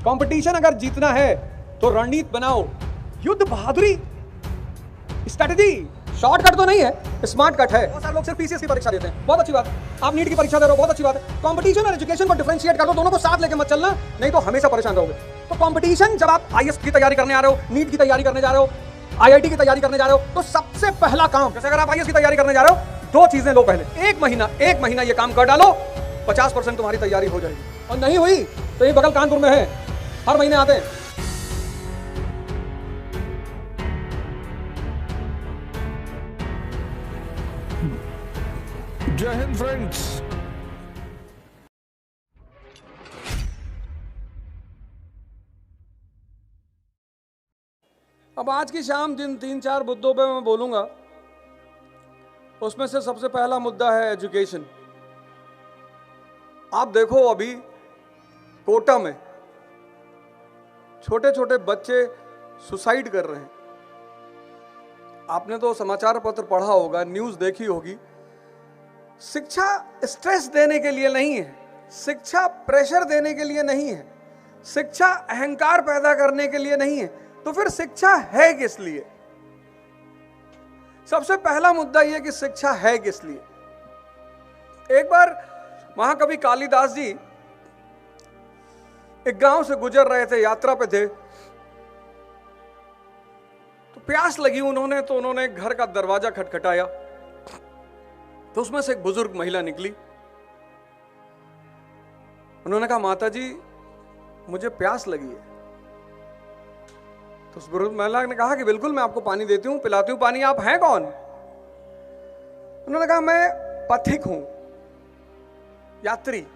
Competition अगर जीतना है तो रणनीति बनाओ, युद्ध बहादुरी, स्ट्रेटजी। शॉर्टकट तो नहीं है, स्मार्ट कट है। बहुत सारे लोग सिर्फ पीसीएस की परीक्षा देते हैं, बहुत अच्छी बात। आप नीट की परीक्षा दे रहे हो, बहुत अच्छी बात है। कंपटीशन और एजुकेशन को डिफरेंशिएट कर दो, दोनों को साथ लेके मत चलना, नहीं तो हमेशा परेशान रहोगे। तो कंपटीशन, जब आप आईएएस की तैयारी करने आ रहे हो, नीट की तैयारी करने जा रहे हो, आईआईटी की तैयारी करने जा रहे हो, तो सबसे पहला काम, जैसे अगर आप आईएएस की तैयारी करने जा रहे हो, दो चीजें लो पहले। एक महीना ये काम कर डालो, 50% तुम्हारी तैयारी हो जाएगी। और नहीं हुई तो ये बगल कानपुर में है, हर महीने आते हैं। जय हिंद फ्रेंड्स। अब आज की शाम जिन 3-4 मुद्दों पे मैं बोलूंगा, उसमें से सबसे पहला मुद्दा है एजुकेशन। आप देखो अभी कोटा में छोटे छोटे बच्चे सुसाइड कर रहे हैं। आपने तो समाचार पत्र पढ़ा होगा, न्यूज़ देखी होगी। शिक्षा स्ट्रेस देने के लिए नहीं है, शिक्षा प्रेशर देने के लिए नहीं है, शिक्षा अहंकार पैदा करने के लिए नहीं है, तो फिर शिक्षा है किस लिए? सबसे पहला मुद्दा यह कि शिक्षा है किस लिए। एक बार महाकवि कालिदास जी एक गांव से गुजर रहे थे, यात्रा पे थे, तो प्यास लगी उन्होंने घर का दरवाजा खटखटाया, तो उसमें से एक बुजुर्ग महिला निकली। उन्होंने कहा, माता जी मुझे प्यास लगी है। तो उस बुजुर्ग महिला ने कहा कि बिल्कुल मैं आपको पानी देती हूं, पिलाती हूं पानी। आप हैं कौन? उन्होंने कहा, मैं पथिक हूं, यात्री।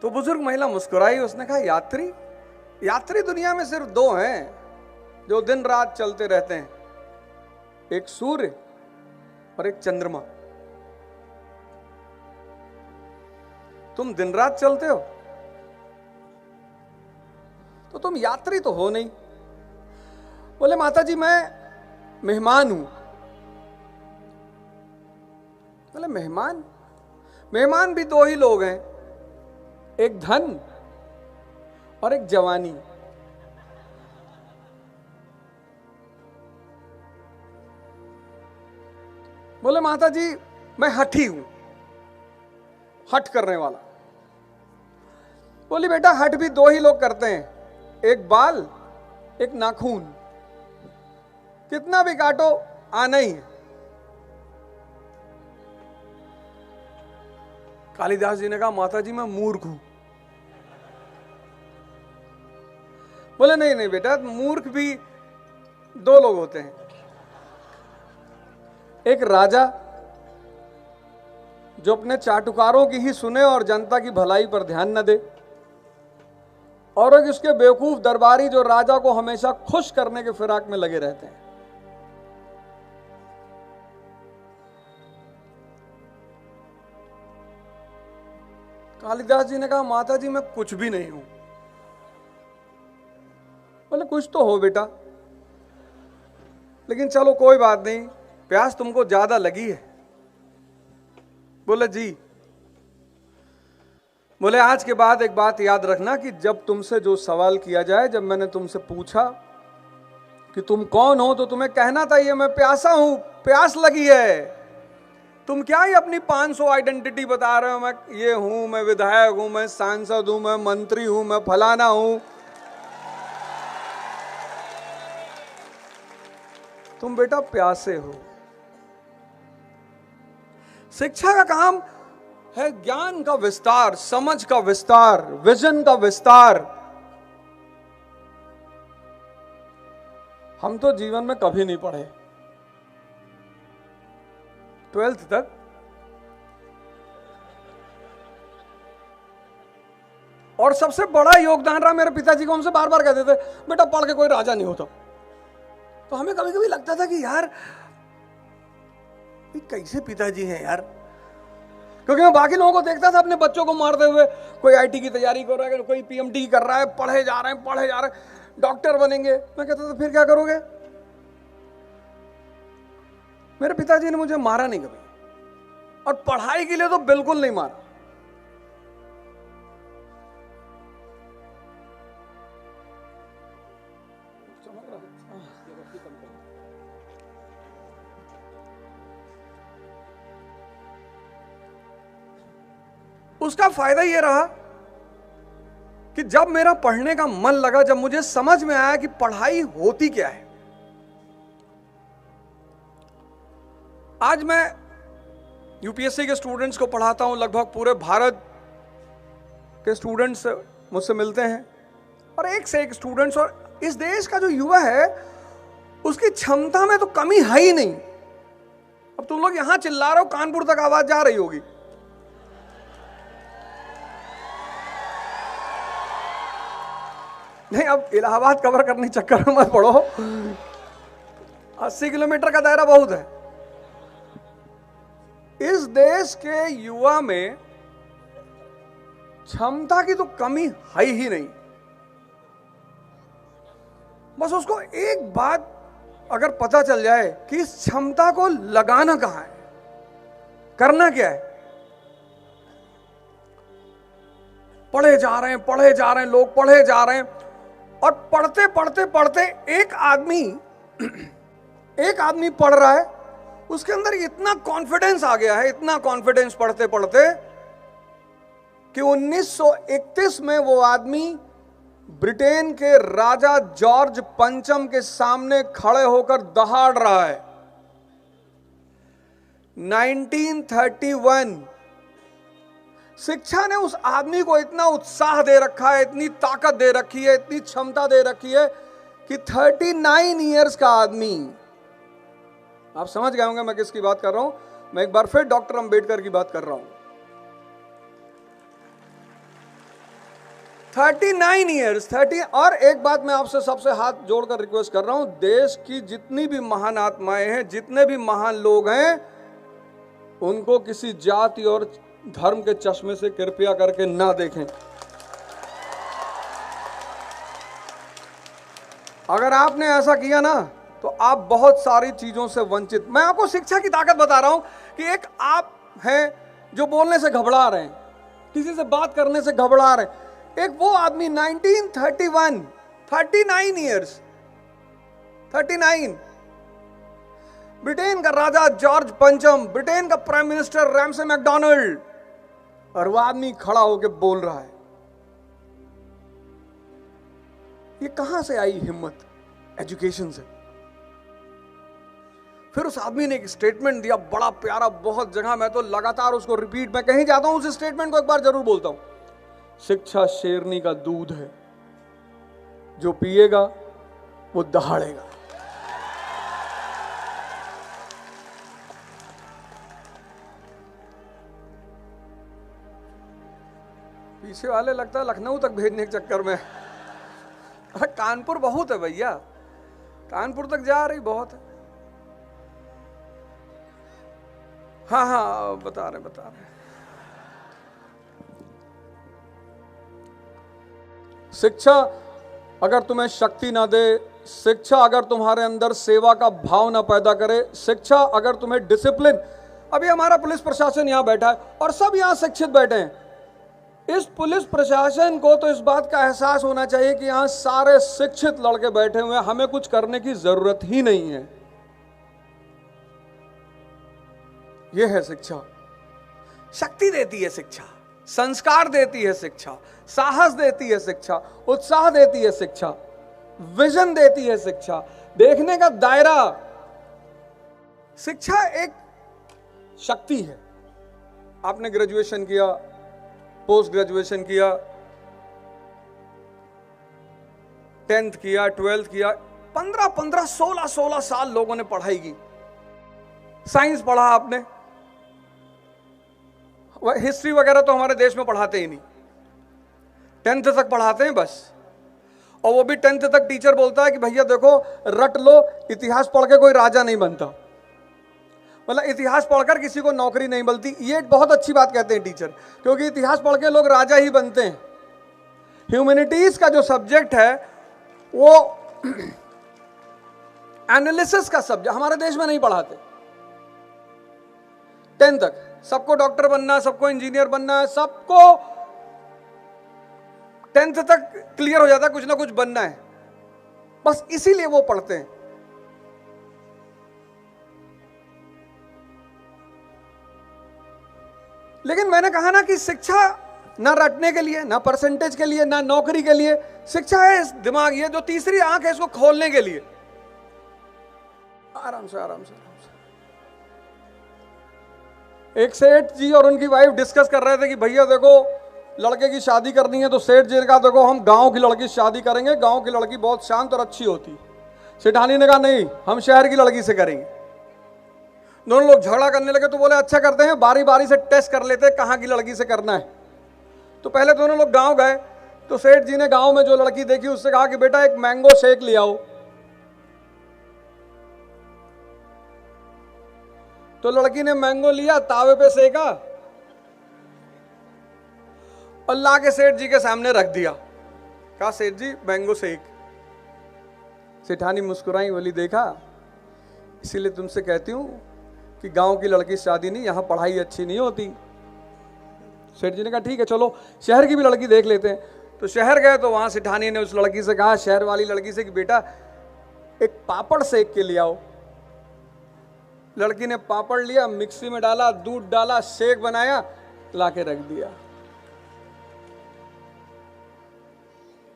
तो बुजुर्ग महिला मुस्कुराई, उसने कहा, यात्री? यात्री दुनिया में सिर्फ दो हैं जो दिन रात चलते रहते हैं, एक सूर्य और एक चंद्रमा। तुम दिन रात चलते हो तो तुम यात्री तो हो नहीं। बोले, माता जी मैं मेहमान हूं। बोले, मेहमान? मेहमान भी दो ही लोग हैं, एक धन और एक जवानी। बोले, माता जी मैं हठी हूं, हठ करने वाला। बोली, बेटा हठ भी दो ही लोग करते हैं, एक बाल एक नाखून, कितना भी काटो आना ही है। कालिदास जी ने कहा, माता जी मैं मूर्ख हूं। बोले, नहीं नहीं बेटा, मूर्ख भी दो लोग होते हैं, एक राजा जो अपने चाटुकारों की ही सुने और जनता की भलाई पर ध्यान न दे, और एक उसके बेवकूफ दरबारी जो राजा को हमेशा खुश करने के फिराक में लगे रहते हैं। कालिदास जी ने कहा, माता जी मैं कुछ भी नहीं हूं। बोले, कुछ तो हो बेटा, लेकिन चलो कोई बात नहीं, प्यास तुमको ज्यादा लगी है। बोले, जी। बोले, आज के बाद एक बात याद रखना कि जब तुमसे जो सवाल किया जाए, जब मैंने तुमसे पूछा कि तुम कौन हो, तो तुम्हें कहना था ये मैं प्यासा हूं, प्यास लगी है। तुम क्या ही अपनी 500 आइडेंटिटी बता रहे हो, मैं ये हूं, मैं विधायक हूं, मैं सांसद हूं, मैं मंत्री हूं, मैं फलाना हूं। तुम बेटा प्यासे हो। शिक्षा का काम है ज्ञान का विस्तार, समझ का विस्तार, विजन का विस्तार। हम तो जीवन में कभी नहीं पढ़े, 12th तक। और सबसे बड़ा योगदान रहा मेरे पिताजी को, हमसे बार बार कहते थे, बेटा पढ़ के कोई राजा नहीं होता। तो हमें कभी कभी लगता था कि यार ये कैसे पिताजी हैं यार, क्योंकि मैं बाकी लोगों को देखता था अपने बच्चों को मारते हुए, कोई आईटी की तैयारी कर रहा है, कोई पीएमटी कर रहा है, पढ़े जा रहे हैं, डॉक्टर बनेंगे। मैं कहता था फिर क्या करोगे? मेरे पिताजी ने मुझे मारा नहीं कभी, और पढ़ाई के लिए तो बिल्कुल नहीं मारा। उसका फायदा ये रहा कि जब मेरा पढ़ने का मन लगा, जब मुझे समझ में आया कि पढ़ाई होती क्या है। आज मैं यूपीएससी के स्टूडेंट्स को पढ़ाता हूं, लगभग पूरे भारत के स्टूडेंट्स मुझसे मिलते हैं, और एक से एक स्टूडेंट्स। और इस देश का जो युवा है उसकी क्षमता में तो कमी है ही नहीं। अब तुम लोग यहां चिल्ला रहे हो, कानपुर तक आवाज जा रही होगी। नहीं, अब इलाहाबाद कवर करने चक्कर में मत पड़ो, 80 किलोमीटर का दायरा बहुत है। इस देश के युवा में क्षमता की तो कमी है ही नहीं। बस उसको एक बात अगर पता चल जाए कि इस क्षमता को लगाना कहां है, करना क्या है। पढ़े जा रहे हैं, पढ़े जा रहे हैं, लोग पढ़े जा रहे हैं, और पढ़ते पढ़ते पढ़ते एक आदमी पढ़ रहा है, उसके अंदर इतना कॉन्फिडेंस आ गया है, इतना कॉन्फिडेंस पढ़ते पढ़ते कि 1931 में वो आदमी ब्रिटेन के राजा जॉर्ज पंचम के सामने खड़े होकर दहाड़ रहा है। 1931 शिक्षा ने उस आदमी को इतना उत्साह दे रखा है, इतनी ताकत दे रखी है, इतनी क्षमता दे रखी है कि 39 इयर्स का आदमी, आप समझ गए होंगे मैं किसकी बात कर रहा हूं। मैं एक बार फिर डॉक्टर अंबेडकर की बात कर रहा हूं। 39 इयर्स 30। और एक बात मैं आपसे सबसे हाथ जोड़कर रिक्वेस्ट कर रहा हूं, देश की जितनी भी महान आत्माएं हैं, जितने भी महान लोग हैं, उनको किसी जाति और धर्म के चश्मे से कृपया करके ना देखें। अगर आपने ऐसा किया ना तो आप बहुत सारी चीजों से वंचित। मैं आपको शिक्षा की ताकत बता रहा हूं कि एक आप हैं जो बोलने से घबरा रहे हैं, किसी से बात करने से घबरा रहे हैं, एक वो आदमी 1931, 39 इयर्स, 39, ब्रिटेन का राजा जॉर्ज पंचम, ब्रिटेन का प्राइम मिनिस्टर रैमसे मैकडोनाल्ड, और वो आदमी खड़ा होकर बोल रहा है। ये कहां से आई हिम्मत? एजुकेशन से। फिर उस आदमी ने एक स्टेटमेंट दिया, बड़ा प्यारा, बहुत जगह मैं तो लगातार उसको रिपीट, मैं कहीं जाता हूं उस स्टेटमेंट को एक बार जरूर बोलता हूं। शिक्षा शेरनी का दूध है, जो पिएगा वो दहाड़ेगा। पीछे वाले लगता है लखनऊ तक भेजने के चक्कर में। अरे कानपुर बहुत है भैया, कानपुर तक जा रही बहुत है। हाँ हाँ बता रहे। शिक्षा अगर तुम्हें शक्ति ना दे, शिक्षा अगर तुम्हारे अंदर सेवा का भाव ना पैदा करे, शिक्षा अगर तुम्हें डिसिप्लिन, अभी हमारा पुलिस प्रशासन यहां बैठा है और सब यहां शिक्षित बैठे हैं। इस पुलिस प्रशासन को तो इस बात का एहसास होना चाहिए कि यहां सारे शिक्षित लड़के बैठे हुए हैं, हमें कुछ करने की जरूरत ही नहीं है। यह है शिक्षा। शक्ति देती है शिक्षा, संस्कार देती है शिक्षा, साहस देती है शिक्षा, उत्साह देती है शिक्षा, विजन देती है शिक्षा, देखने का दायरा। शिक्षा एक शक्ति है। आपने ग्रेजुएशन किया, पोस्ट ग्रेजुएशन किया, 10th किया, 12th किया, 15 16 साल लोगों ने पढ़ाई की। साइंस पढ़ा आपने, हिस्ट्री वगैरह तो हमारे देश में पढ़ाते ही नहीं, 10th तक पढ़ाते हैं बस। और वो भी 10th तक टीचर बोलता है कि भैया देखो रट लो, इतिहास पढ़ के कोई राजा नहीं बनता, मतलब इतिहास पढ़कर किसी को नौकरी नहीं मिलती। ये एक बहुत अच्छी बात कहते हैं टीचर, क्योंकि इतिहास पढ़ के लोग राजा ही बनते हैं। ह्यूमैनिटीज का जो सब्जेक्ट है वो एनालिसिस का सब्जेक्ट हमारे देश में नहीं पढ़ाते। 10th तक सबको डॉक्टर बनना है, सबको इंजीनियर बनना है, सबको 10th तक क्लियर हो जाता है कुछ ना कुछ बनना है, बस इसीलिए वो पढ़ते हैं। लेकिन मैंने कहा ना कि शिक्षा ना रटने के लिए, ना परसेंटेज के लिए, ना नौकरी के लिए। शिक्षा है इस दिमाग, ये जो तीसरी आंख है इसको खोलने के लिए। आराम से आराम से आराम से। एक सेठ जी और उनकी वाइफ डिस्कस कर रहे थे कि भैया देखो लड़के की शादी करनी है, तो सेठ जी ने कहा देखो हम गांव की लड़की से शादी करेंगे, गांव की लड़की बहुत शांत और अच्छी होती। सेठानी ने कहा नहीं, हम शहर की लड़की से करेंगे। दोनों लोग झगड़ा करने लगे, तो बोले अच्छा करते हैं, बारी बारी से टेस्ट कर लेते हैं कहाँ की लड़की से करना है। तो पहले दोनों लोग गांव गए, तो सेठ जी ने गांव में जो लड़की देखी उससे कहा कि बेटा एक मैंगो शेक ले आओ। तो लड़की ने मैंगो लिया, तावे पे सेका और ला के सेठ जी के सामने रख दिया। कहा सेठ जी मैंगो शेक। सेठानी मुस्कुराई, बोली देखा इसीलिए तुमसे कहती हूं कि गांव की लड़की से शादी नहीं, यहां पढ़ाई अच्छी नहीं होती। सेठ जी ने कहा ठीक है चलो शहर की भी लड़की देख लेते हैं। तो शहर गए, तो वहां सेठानी ने उस लड़की से कहा, शहर वाली लड़की से, कि बेटा एक पापड़ सेक के ले आओ। लड़की ने पापड़ लिया, मिक्सी में डाला, दूध डाला, शेक बनाया, लाके रख दिया।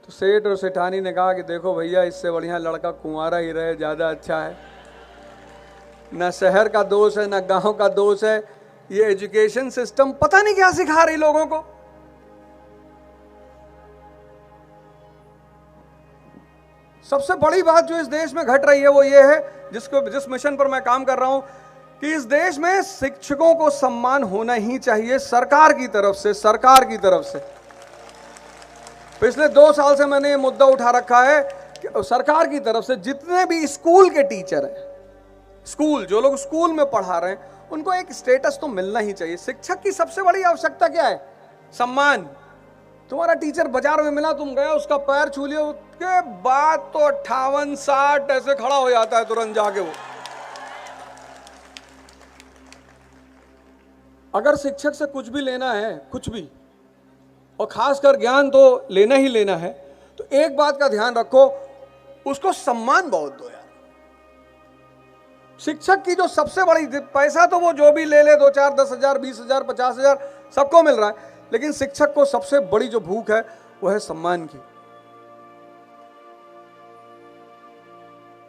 तो सेठ और सेठानी ने कहा कि देखो भैया इससे बढ़िया लड़का कुंवारा ही रहे, ज्यादा अच्छा है। ना शहर का दोष है ना गांव का दोष है, ये एजुकेशन सिस्टम पता नहीं क्या सिखा रही लोगों को। सबसे बड़ी बात जो इस देश में घट रही है वो ये है, जिस मिशन पर मैं काम कर रहा हूं, कि इस देश में शिक्षकों को सम्मान होना ही चाहिए सरकार की तरफ से। सरकार की तरफ से पिछले 2 साल से मैंने ये मुद्दा उठा रखा है कि सरकार की तरफ से जितने भी स्कूल के टीचर हैं, स्कूल जो लोग स्कूल में पढ़ा रहे हैं, उनको एक स्टेटस तो मिलना ही चाहिए। शिक्षक की सबसे बड़ी आवश्यकता क्या है? सम्मान। तुम्हारा टीचर बाजार में मिला, तुम गए उसका पैर छू लिया, उसके बाद तो 58-60 ऐसे खड़ा हो जाता है तुरंत जाके वो। अगर शिक्षक से कुछ भी लेना है, कुछ भी, और खासकर ज्ञान तो लेना ही लेना है, तो एक बात का ध्यान रखो, उसको सम्मान बहुत दो यार। शिक्षक की जो सबसे बड़ी, पैसा तो वो जो भी ले ले, 2-4, 10,000, 20,000, 50,000 सबको मिल रहा है, लेकिन शिक्षक को सबसे बड़ी जो भूख है वो है सम्मान की।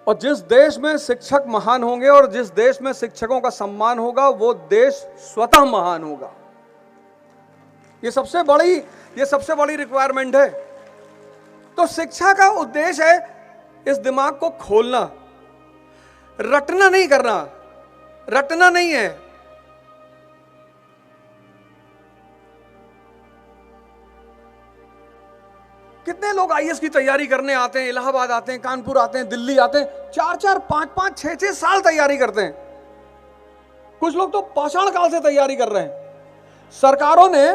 और जिस देश में शिक्षक महान होंगे और जिस देश में शिक्षकों का सम्मान होगा, वो देश स्वतः महान होगा। ये सबसे बड़ी रिक्वायरमेंट है। तो शिक्षा का उद्देश्य है इस दिमाग को खोलना, रटना नहीं करना। रटना नहीं है। कितने लोग आईएएस की तैयारी करने आते हैं, इलाहाबाद आते हैं, कानपुर आते हैं, दिल्ली आते हैं, 4-4, 5-5, 6-6 साल तैयारी करते हैं। कुछ लोग तो पाषाण काल से तैयारी कर रहे हैं। सरकारों ने,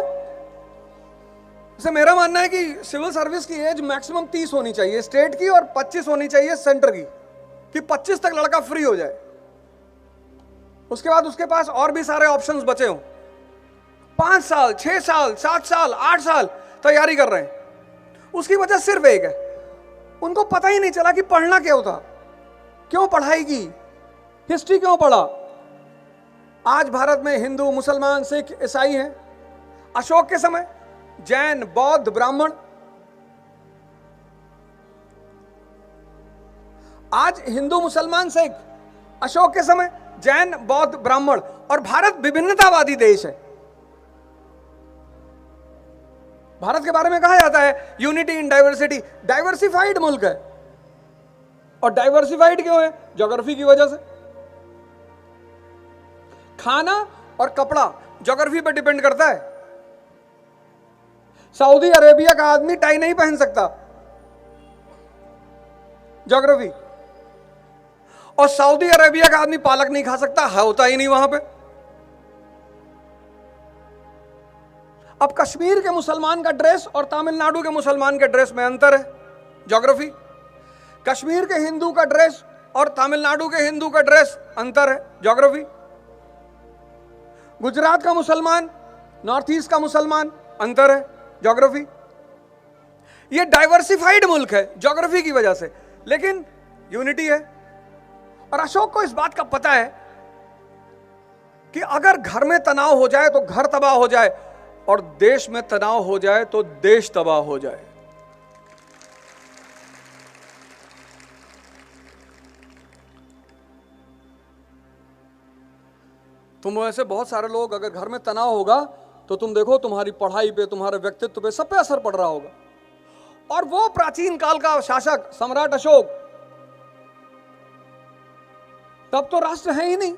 जैसे मेरा मानना है कि सिविल सर्विस की एज मैक्सिमम 30 होनी चाहिए स्टेट की, और 25 होनी चाहिए सेंटर की, कि 25 तक लड़का फ्री हो जाए। उसके बाद उसके पास और भी सारे ऑप्शंस बचे हों। 5 साल, 6 साल, 7 साल, 8 साल तैयारी कर रहे हैं। उसकी वजह सिर्फ एक है, उनको पता ही नहीं चला कि पढ़ना क्यों था, क्यों पढ़ाई की, हिस्ट्री क्यों पढ़ा। आज भारत में हिंदू, मुसलमान, सिख, ईसाई हैं। अशोक के समय जैन, बौद्ध, ब्राह्मण। आज हिंदू, मुसलमान, सिख। अशोक के समय जैन, बौद्ध, ब्राह्मण। और भारत विभिन्नतावादी देश है। भारत के बारे में कहा जाता है यूनिटी इन डाइवर्सिटी। डाइवर्सिफाइड मुल्क है। और डाइवर्सिफाइड क्यों है? ज्योग्राफी की वजह से। खाना और कपड़ा ज्योग्राफी पर डिपेंड करता है। सऊदी अरेबिया का आदमी टाई नहीं पहन सकता, ज्योग्राफी। और सऊदी अरेबिया का आदमी पालक नहीं खा सकता, होता ही नहीं वहां पे। अब कश्मीर के मुसलमान का ड्रेस और तमिलनाडु के मुसलमान के ड्रेस में अंतर है, ज्योग्राफी। कश्मीर के हिंदू का ड्रेस और तमिलनाडु के हिंदू का ड्रेस अंतर है, ज्योग्राफी। गुजरात का मुसलमान, नॉर्थ ईस्ट का मुसलमान, अंतर है, ज्योग्राफी। ये डाइवर्सिफाइड मुल्क है ज्योग्राफी की वजह से, लेकिन यूनिटी है। और अशोक को इस बात का पता है कि अगर घर में तनाव हो जाए तो घर तबाह हो जाए, और देश में तनाव हो जाए तो देश तबाह हो जाए। तुम वैसे बहुत सारे लोग, अगर घर में तनाव होगा तो तुम देखो तुम्हारी पढ़ाई पे, तुम्हारे व्यक्तित्व पे, सब पे असर पड़ रहा होगा। और वो प्राचीन काल का शासक सम्राट अशोक, तब तो राष्ट्र है ही नहीं,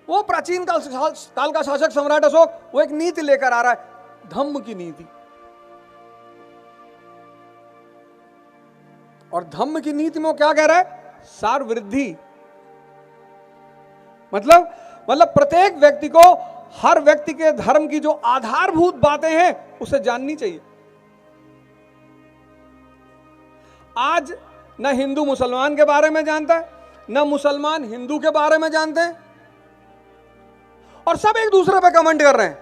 वो प्राचीन काल का शासक सम्राट अशोक, वो एक नीति लेकर आ रहा है, धम्म की नीति। और धम्म की नीति में वो क्या कह रहा है? सार वृद्धि। मतलब प्रत्येक व्यक्ति को, हर व्यक्ति के धर्म की जो आधारभूत बातें हैं उसे जाननी चाहिए। आज न हिंदू मुसलमान के बारे में जानता है, न मुसलमान हिंदू के बारे में जानते हैं, और सब एक दूसरे पे कमेंट कर रहे हैं।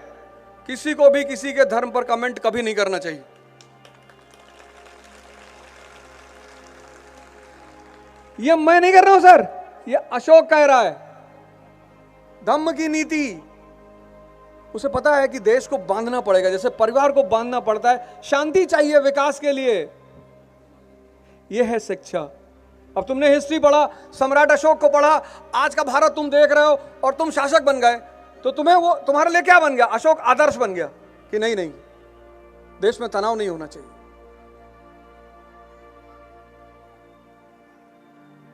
किसी को भी किसी के धर्म पर कमेंट कभी नहीं करना चाहिए। ये मैं नहीं कर रहा हूं सर, ये अशोक कह रहा है। धम्म की नीति, उसे पता है कि देश को बांधना पड़ेगा, जैसे परिवार को बांधना पड़ता है, शांति चाहिए विकास के लिए। यह है शिक्षा। अब तुमने हिस्ट्री पढ़ा, सम्राट अशोक को पढ़ा, आज का भारत तुम देख रहे हो, और तुम शासक बन गए, तो तुम्हें वो तुम्हारे लिए क्या बन गया? अशोक आदर्श बन गया कि नहीं नहीं, देश में तनाव नहीं होना चाहिए,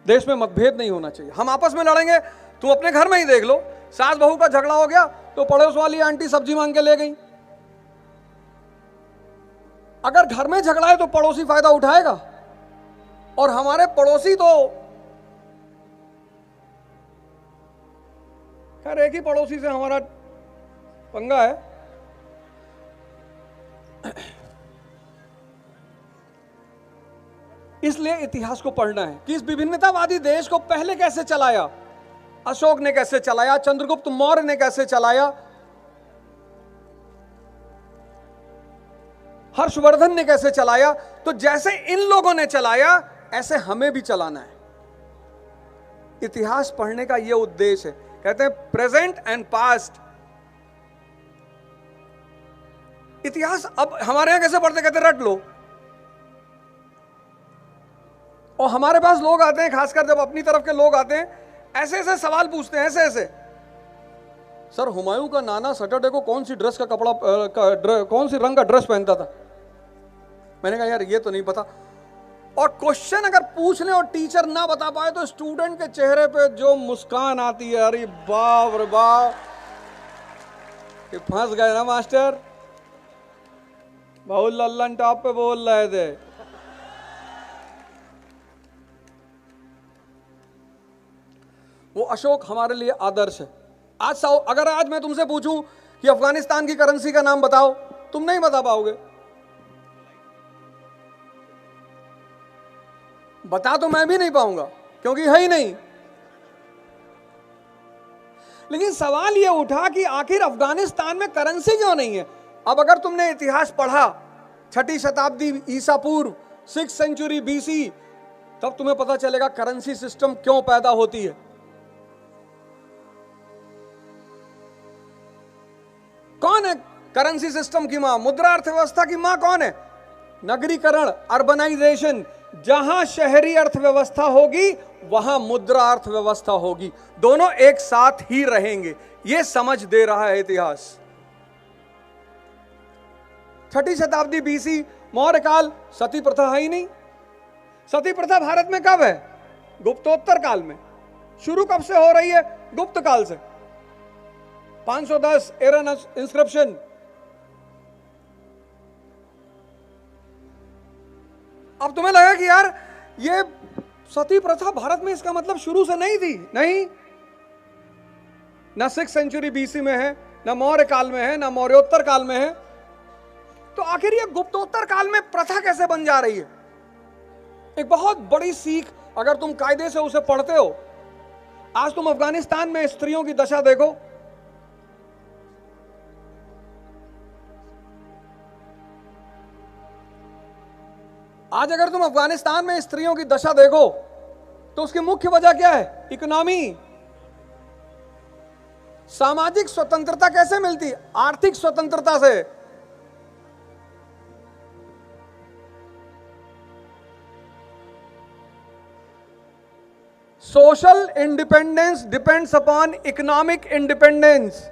देश में मतभेद नहीं होना चाहिए, हम आपस में लड़ेंगे। तुम अपने घर में ही देख लो, सास बहू का झगड़ा हो गया तो पड़ोस वाली आंटी सब्जी मांग के ले गई। अगर घर में झगड़ा है तो पड़ोसी फायदा उठाएगा, और हमारे पड़ोसी तो खैर एक ही पड़ोसी से हमारा पंगा है। इसलिए इतिहास को पढ़ना है कि इस विभिन्नतावादी देश को पहले कैसे चलाया, अशोक ने कैसे चलाया, चंद्रगुप्त मौर्य ने कैसे चलाया, हर्षवर्धन ने कैसे चलाया। तो जैसे इन लोगों ने चलाया ऐसे हमें भी चलाना है। इतिहास पढ़ने का यह उद्देश्य है। कहते हैं प्रेजेंट एंड पास्ट। इतिहास अब हमारे यहां कैसे पढ़ते? कहते रट लो। और हमारे पास लोग आते हैं, खासकर जब अपनी तरफ के लोग आते हैं, ऐसे ऐसे सवाल पूछते हैं, ऐसे ऐसे। सर हुमायूं का नाना सैटरडे को कौन सी ड्रेस का कपड़ा कौन सी रंग का ड्रेस पहनता था? मैंने कहा यार ये तो नहीं पता। और क्वेश्चन अगर पूछ ले और टीचर ना बता पाए तो स्टूडेंट के चेहरे पे जो मुस्कान आती है, अरे बाप रे बाप, कि फंस गए ना मास्टर, बहुत लल्लन टॉप पे बोल रहे थे। वो अशोक हमारे लिए आदर्श है। अगर आज मैं तुमसे पूछूं कि अफगानिस्तान की करेंसी का नाम बताओ, तुम नहीं बता पाओगे। बता तो मैं भी नहीं पाऊंगा क्योंकि है ही नहीं। लेकिन सवाल यह उठा कि आखिर अफगानिस्तान में करेंसी क्यों नहीं है। अब अगर तुमने इतिहास पढ़ा, 6ठी शताब्दी ईसा पूर्व, 6th सेंचुरी BC, तब तुम्हें पता चलेगा करेंसी सिस्टम क्यों पैदा होती है। कौन है करेंसी सिस्टम की मां? मुद्रा अर्थव्यवस्था की मां कौन है? नगरीकरण, अर्बनाइजेशन। जहां शहरी अर्थव्यवस्था होगी वहां मुद्रा अर्थव्यवस्था होगी, दोनों एक साथ ही रहेंगे। यह समझ दे रहा है इतिहास। 6ठी शताब्दी BC, मौर्य काल, सती प्रथा है ही नहीं। सती प्रथा भारत में कब है? गुप्तोत्तर काल में। शुरू कब से हो रही है? गुप्त काल से। 510 एरन इंस्क्रिप्शन। अब तुम्हें लगा कि यार ये सती प्रथा भारत में, इसका मतलब शुरू से नहीं थी। नहीं, ना 6th सेंचुरी BC में है, ना मौर्य काल में है, ना मौर्योत्तर काल में है। तो आखिर ये गुप्तोत्तर काल में प्रथा कैसे बन जा रही है? एक बहुत बड़ी सीख अगर तुम कायदे से उसे पढ़ते हो। आज तुम अफगानिस्तान में स्त्रियों की दशा देखो। आज अगर तुम अफगानिस्तान में स्त्रियों की दशा देखो तो उसकी मुख्य वजह क्या है? इकोनॉमी। सामाजिक स्वतंत्रता कैसे मिलती? आर्थिक स्वतंत्रता से। Social independence depends upon economic independence.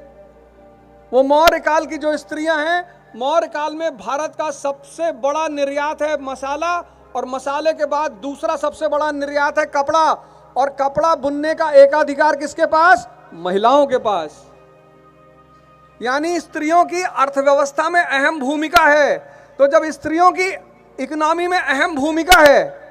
वो मौर्य काल की जो स्त्रियां हैं, मौर्य काल में भारत का सबसे बड़ा निर्यात है मसाला, और मसाले के बाद दूसरा सबसे बड़ा निर्यात है कपड़ा, और कपड़ा बुनने का एकाधिकार किसके पास? महिलाओं के पास। यानी स्त्रियों की अर्थव्यवस्था में अहम भूमिका है। तो जब स्त्रियों की इकोनॉमी में अहम भूमिका है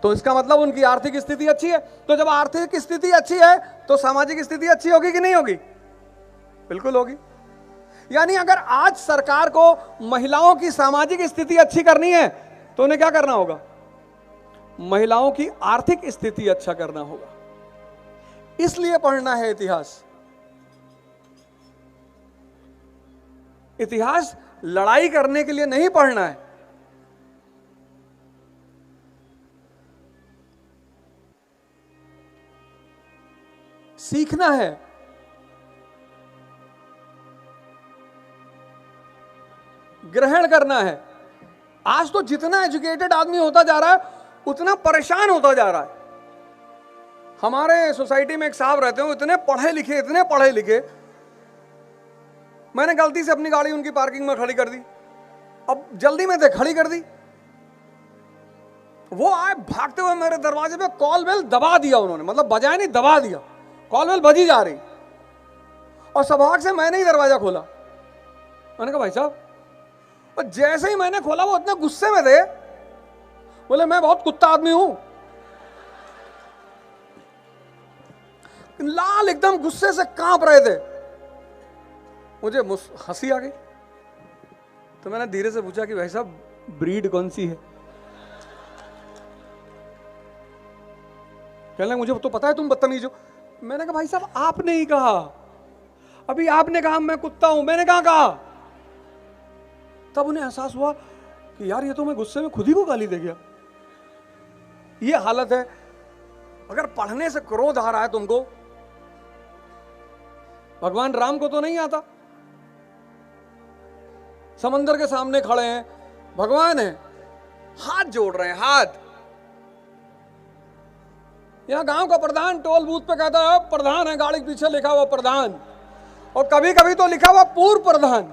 तो इसका मतलब उनकी आर्थिक स्थिति अच्छी है। तो जब आर्थिक स्थिति अच्छी है तो सामाजिक स्थिति अच्छी होगी कि नहीं होगी? बिल्कुल होगी। यानी अगर आज सरकार को महिलाओं की सामाजिक स्थिति अच्छी करनी है तो उन्हें क्या करना होगा? महिलाओं की आर्थिक स्थिति अच्छा करना होगा। इसलिए पढ़ना है इतिहास। इतिहास लड़ाई करने के लिए नहीं पढ़ना है। सीखना है। ग्रहण करना है। आज तो जितना एजुकेटेड आदमी होता जा रहा है उतना परेशान होता जा रहा है। हमारे सोसाइटी में एक साहब रहते हैं, इतने पढ़े लिखे। मैंने गलती से अपनी गाड़ी उनकी पार्किंग में खड़ी कर दी। अब जल्दी में खड़ी कर दी, वो आए भागते हुए मेरे दरवाजे पे, कॉल बेल दबा दिया उन्होंने, मतलब बजाय नहीं दबा दिया, कॉल बेल बजी जा रही, और सौभाग्य से मैंने ही दरवाजा खोला। मैंने कहा भाई साहब, और जैसे ही मैंने खोला वो इतने गुस्से में थे, बोले मैं बहुत कुत्ता आदमी हूं। लाल एकदम गुस्से से कांप रहे थे। मुझे हंसी आ गई। तो मैंने धीरे से पूछा कि भाई साहब ब्रीड कौन सी है? कहने लगे मुझे तो पता है तुम बदतमीज हो। मैंने कहा भाई साहब आपने ही कहा, अभी आपने कहा मैं कुत्ता हूं, मैंने कहा। तब उन्हें एहसास हुआ कि यार ये तो मैं गुस्से में खुद ही को गाली दे गया। ये हालत है। अगर पढ़ने से क्रोध आ रहा है तुमको, भगवान राम को तो नहीं आता, समंदर के सामने खड़े हैं, भगवान है, हाथ जोड़ रहे हैं, हाथ। यहां गांव का प्रधान टोल बूथ पे कहता है प्रधान है, गाड़ी के पीछे लिखा हुआ प्रधान, और कभी कभी तो लिखा हुआ पूर्व प्रधान।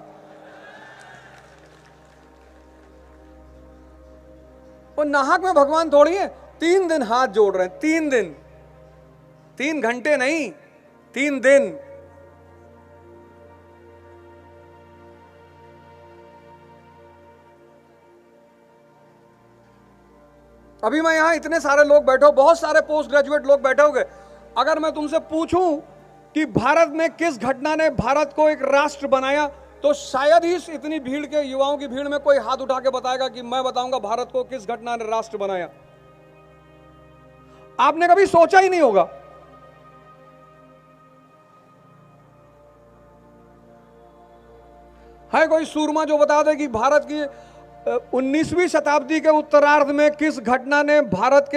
वो नाहक में भगवान थोड़ी है। 3 दिन हाथ जोड़ रहे हैं, 3 दिन, 3 घंटे नहीं, 3 दिन। अभी मैं यहां इतने सारे लोग बैठे हो, बहुत सारे पोस्ट ग्रेजुएट लोग बैठे होंगे। अगर मैं तुमसे पूछूं कि भारत में किस घटना ने भारत को एक राष्ट्र बनाया, तो शायद ही इतनी भीड़ के, युवाओं की भीड़ में कोई हाथ उठा के बताएगा कि मैं बताऊंगा भारत को किस घटना ने राष्ट्र बनाया। आपने कभी सोचा ही नहीं होगा। है कोई सूरमा जो बता दे कि भारत की 19वीं शताब्दी के उत्तरार्ध में किस घटना ने भारत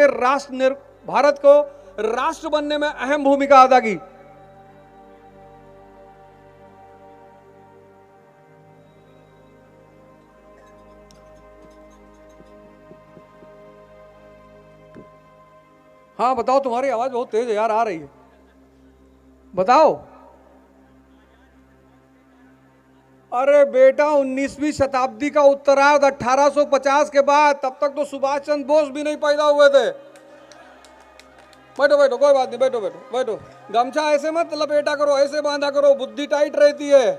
को राष्ट्र बनने में अहम भूमिका अदा की? हाँ बताओ, तुम्हारी आवाज बहुत तेज है यार, आ रही है, बताओ। अरे बेटा 19वीं शताब्दी का उत्तरार्ध 1850 के बाद, तब तक तो सुभाष चंद्र बोस भी नहीं पैदा हुए थे। बैठो बैठो, कोई बात नहीं, बैठो बैठो बैठो। गमछा ऐसे मत लपेटा करो, ऐसे बांधा करो, बुद्धि टाइट रहती है।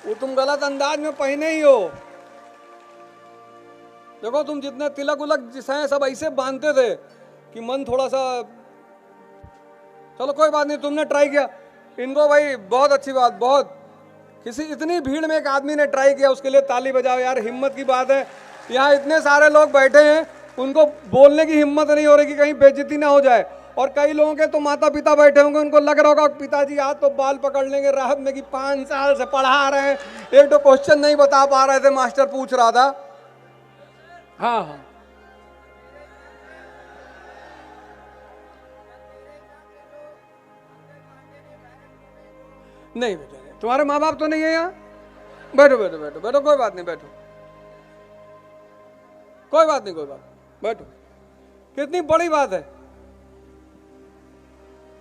वो तुम गलत अंदाज में पहने ही हो। देखो तुम जितने तिलक उलक हैं सब ऐसे बांधते थे कि मन थोड़ा सा, चलो कोई बात नहीं, तुमने ट्राई किया। इनको भाई बहुत अच्छी बात, बहुत, किसी इतनी भीड़ में एक आदमी ने ट्राई किया, उसके लिए ताली बजाओ यार, हिम्मत की बात है। यहाँ इतने सारे लोग बैठे हैं, उनको बोलने की हिम्मत नहीं हो रही कि कहीं बेइज्जती ना हो जाए। और कई लोगों के तो माता पिता बैठे होंगे, उनको लग रहा होगा पिताजी आज तो बाल पकड़ लेंगे राहत में कि 5 साल से पढ़ा रहे हैं, एक तो क्वेश्चन नहीं बता पा रहे थे, मास्टर पूछ रहा था। हाँ हाँ नहीं बेटा नहीं, तुम्हारे माँ बाप तो नहीं है यहाँ। बैठो बैठो बैठो बैठो, कोई बात नहीं, बैठो, कोई बात नहीं, कोई बात, बैठो। कितनी बड़ी बात है।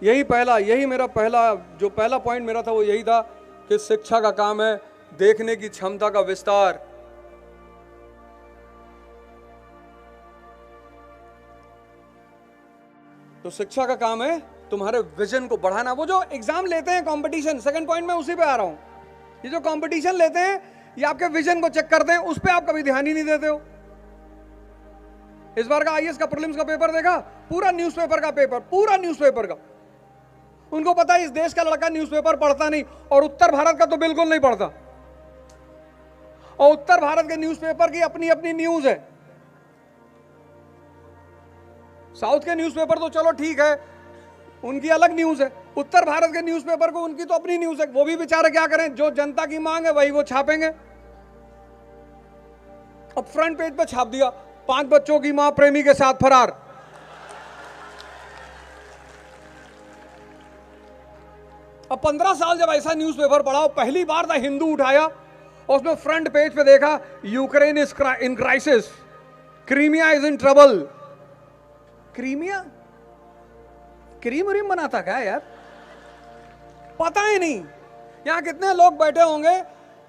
यही मेरा पहला पॉइंट मेरा था वो यही था कि शिक्षा का काम है देखने की क्षमता का विस्तार। तो शिक्षा का काम है तुम्हारे विजन को बढ़ाना। वो जो एग्जाम लेते हैं कंपटीशन, सेकंड पॉइंट में उसी पे आ रहा हूं। ये जो कंपटीशन लेते हैं ये आपके विजन को चेक करते हैं, उस पे आप कभी ध्यान ही नहीं देते हो। इस बार का आईएएस का प्रीलिम्स का पेपर देखा, पूरा न्यूज़पेपर का पेपर, पूरा न्यूज़पेपर का। उनको पता है इस देश का लड़का न्यूज़पेपर पढ़ता नहीं, और उत्तर भारत का तो बिल्कुल नहीं पढ़ता। और उत्तर भारत के न्यूज़पेपर की अपनी अपनी न्यूज है। साउथ के न्यूज़पेपर तो चलो ठीक है, उनकी अलग न्यूज है। उत्तर भारत के न्यूज़पेपर को उनकी तो अपनी न्यूज है। वो भी बेचारे क्या करें, जो जनता की मांग है वही वो छापेंगे। अब फ्रंट पेज पे छाप दिया, 5 बच्चों की मां प्रेमी के साथ फरार। अब 15 साल जब ऐसा न्यूज़पेपर पढ़ा, पहली बार द हिंदू उठाया और उसमें फ्रंट पेज पे देखा Ukraine is in crisis, Crimea is in trouble. Crimea cream बनाता क्या यार, पता ही नहीं। यहां कितने लोग बैठे होंगे,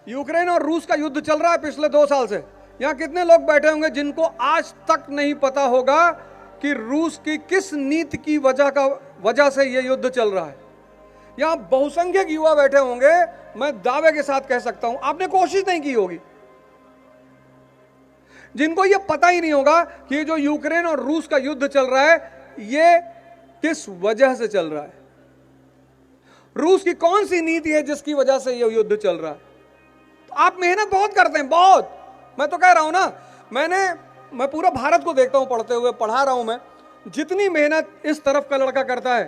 यूक्रेन और रूस का युद्ध चल रहा है पिछले 2 साल से। यहां कितने लोग बैठे होंगे जिनको आज तक नहीं पता होगा कि रूस की किस नीति की वजह से यह युद्ध चल रहा है। यहां बहुसंख्यक युवा बैठे होंगे, मैं दावे के साथ कह सकता हूं आपने कोशिश नहीं की होगी, जिनको यह पता ही नहीं होगा कि ये जो यूक्रेन और रूस का युद्ध चल रहा है ये किस वजह से चल रहा है। रूस की कौन सी नीति है जिसकी वजह से यह युद्ध चल रहा है। तो आप मेहनत बहुत करते हैं, बहुत। मैं तो कह रहा हूं ना, मैं पूरा भारत को देखता हूं पढ़ते हुए, पढ़ा रहा हूं मैं। जितनी मेहनत इस तरफ का लड़का करता है,